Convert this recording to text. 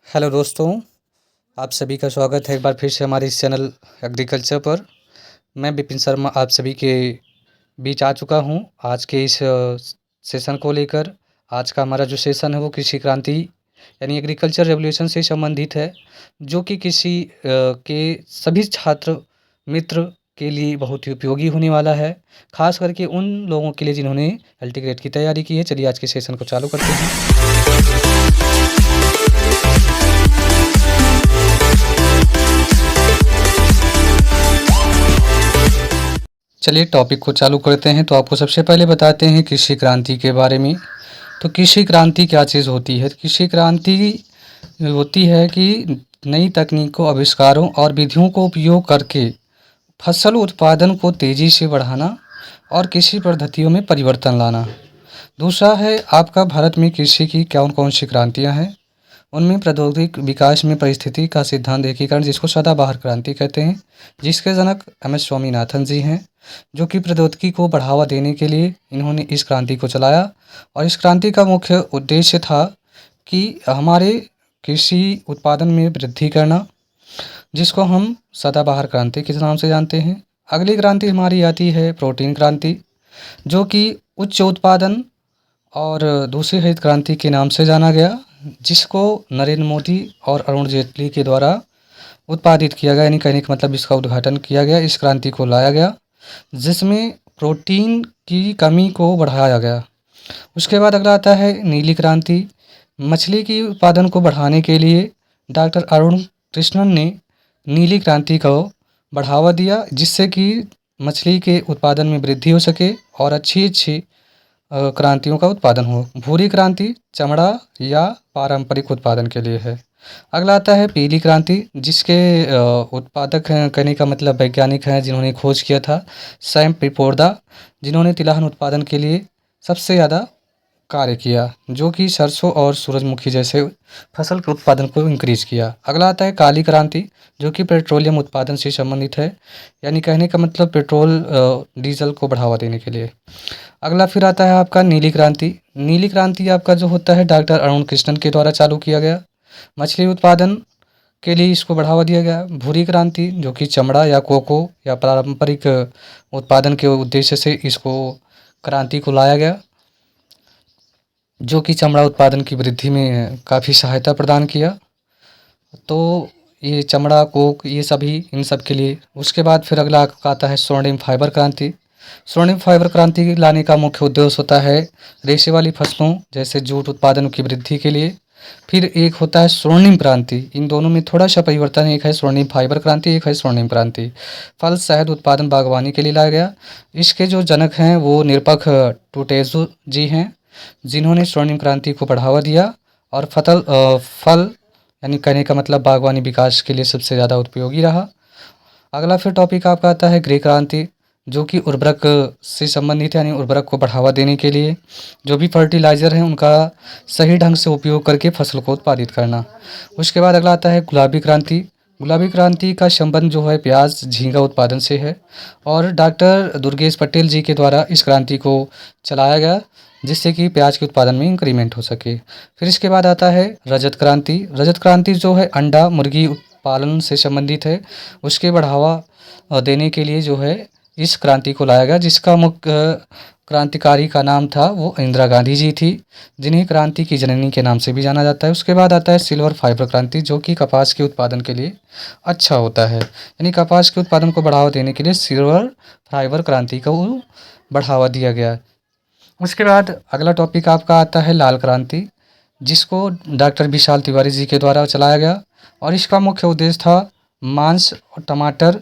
Hello दोस्तों, आप सभी का स्वागत है एक बार फिर से हमारे इस चैनल एग्रीकल्चर पर। मैं विपिन शर्मा आप सभी के बीच आ चुका हूं आज के इस सेशन को लेकर। आज का हमारा जो सेशन है वो कृषि क्रांति यानी एग्रीकल्चर रेवोल्यूशन से संबंधित है, जो कि कृषि के सभी छात्र मित्र के लिए बहुत ही उपयोगी होने वाला है, खास करके उन लोगों के लिए जिन्होंने एलटी ग्रेड की तैयारी की है। चलिए आज के सेशन को चालू करते हैं। चलिए टॉपिक को चालू करते हैं। तो आपको सबसे पहले बताते हैं कृषि क्रांति के बारे में। तो कृषि क्रांति क्या चीज़ होती है? कृषि क्रांति होती है कि नई तकनीकों, आविष्कारों और विधियों को उपयोग करके फसल उत्पादन को तेज़ी से बढ़ाना और कृषि पद्धतियों में परिवर्तन लाना। दूसरा है आपका भारत में कृषि की कौन कौन सी क्रांतियाँ हैं। उनमें प्रौद्योगिक विकास में परिस्थिति का सिद्धांत एकीकरण, जिसको सदाबहार क्रांति कहते हैं, जिसके जनक एम.एस. स्वामीनाथन जी हैं, जो कि प्रौद्योगिकी को बढ़ावा देने के लिए इन्होंने इस क्रांति को चलाया। और इस क्रांति का मुख्य उद्देश्य था कि हमारे कृषि उत्पादन में वृद्धि करना, जिसको हम सदाबहार क्रांति के नाम से जानते हैं। अगली क्रांति हमारी आती है प्रोटीन क्रांति, जो कि उच्च उत्पादन और दूसरी हरित क्रांति के नाम से जाना गया, जिसको नरेंद्र मोदी और अरुण जेटली के द्वारा उत्पादित किया गया, यानी कहने का मतलब इसका उद्घाटन किया गया, इस क्रांति को लाया गया, जिसमें प्रोटीन की कमी को बढ़ाया गया। उसके बाद अगला आता है नीली क्रांति। मछली की उत्पादन को बढ़ाने के लिए डॉक्टर अरुण कृष्णन ने नीली क्रांति को बढ़ावा दिया, जिससे कि मछली के उत्पादन में वृद्धि हो सके और अच्छी अच्छी क्रांतियों का उत्पादन हो। भूरी क्रांति चमड़ा या पारंपरिक उत्पादन के लिए है। अगला आता है पीली क्रांति, जिसके उत्पादक हैं, कहने का मतलब वैज्ञानिक हैं, जिन्होंने खोज किया था सैम पित्रोदा, जिन्होंने तिलहन उत्पादन के लिए सबसे ज़्यादा कार्य किया, जो कि सरसों और सूरजमुखी जैसे फसल के उत्पादन को इंक्रीज किया। अगला आता है काली क्रांति, जो कि पेट्रोलियम उत्पादन से संबंधित है, यानी कहने का मतलब पेट्रोल डीजल को बढ़ावा देने के लिए। अगला फिर आता है आपका नीली क्रांति। नीली क्रांति आपका जो होता है डॉक्टर अरुण कृष्णन के द्वारा चालू किया गया, मछली उत्पादन के लिए इसको बढ़ावा दिया गया। भूरी क्रांति, जो कि चमड़ा या कोको या पारंपरिक उत्पादन के उद्देश्य से इसको क्रांति को लाया गया, जो कि चमड़ा उत्पादन की वृद्धि में काफ़ी सहायता प्रदान किया। तो ये चमड़ा, कोक, ये सभी इन सब के लिए। उसके बाद फिर अगला आता है स्वर्णिम फाइबर क्रांति। स्वर्णिम फाइबर क्रांति लाने का मुख्य उद्देश्य होता है रेशे वाली फसलों जैसे जूट उत्पादन की वृद्धि के लिए। फिर एक होता है स्वर्णिम क्रांति, इन दोनों में थोड़ा सा परिवर्तन है, एक है स्वर्णिम फाइबर क्रांति, एक है स्वर्णिम क्रांति। फल शहद उत्पादन बागवानी के लिए लाया गया। इसके जो जनक हैं वो निरपख टूटेजु जी हैं, जिन्होंने स्वर्णिम क्रांति को बढ़ावा दिया और फल यानी कहने का मतलब बागवानी विकास के लिए सबसे ज़्यादा उपयोगी रहा। अगला फिर टॉपिक आपका आता है ग्रे क्रांति, जो कि उर्वरक से संबंधित है, यानी उर्वरक को बढ़ावा देने के लिए जो भी फर्टिलाइज़र हैं उनका सही ढंग से उपयोग करके फसल को उत्पादित करना। उसके बाद अगला आता है गुलाबी क्रांति। गुलाबी क्रांति का संबंध जो है प्याज, झींगा उत्पादन से है, और डॉक्टर दुर्गेश पटेल जी के द्वारा इस क्रांति को चलाया गया, जिससे कि प्याज के उत्पादन में इंक्रीमेंट हो सके। फिर इसके बाद आता है रजत क्रांति। रजत क्रांति जो है अंडा मुर्गी पालन से संबंधित है, उसके बढ़ावा देने के लिए जो है इस क्रांति को लाया गया, जिसका मुख्य क्रांतिकारी का नाम था वो इंदिरा गांधी जी थी, जिन्हें क्रांति की जननी के नाम से भी जाना जाता है। उसके बाद आता है सिल्वर फाइबर क्रांति, जो कि कपास के उत्पादन के लिए अच्छा होता है, यानी कपास के उत्पादन को बढ़ावा देने के लिए सिल्वर फाइबर क्रांति को बढ़ावा दिया गया। उसके बाद अगला टॉपिक आपका आता है लाल क्रांति, जिसको डॉक्टर विशाल तिवारी जी के द्वारा चलाया गया, और इसका मुख्य उद्देश्य था मांस और टमाटर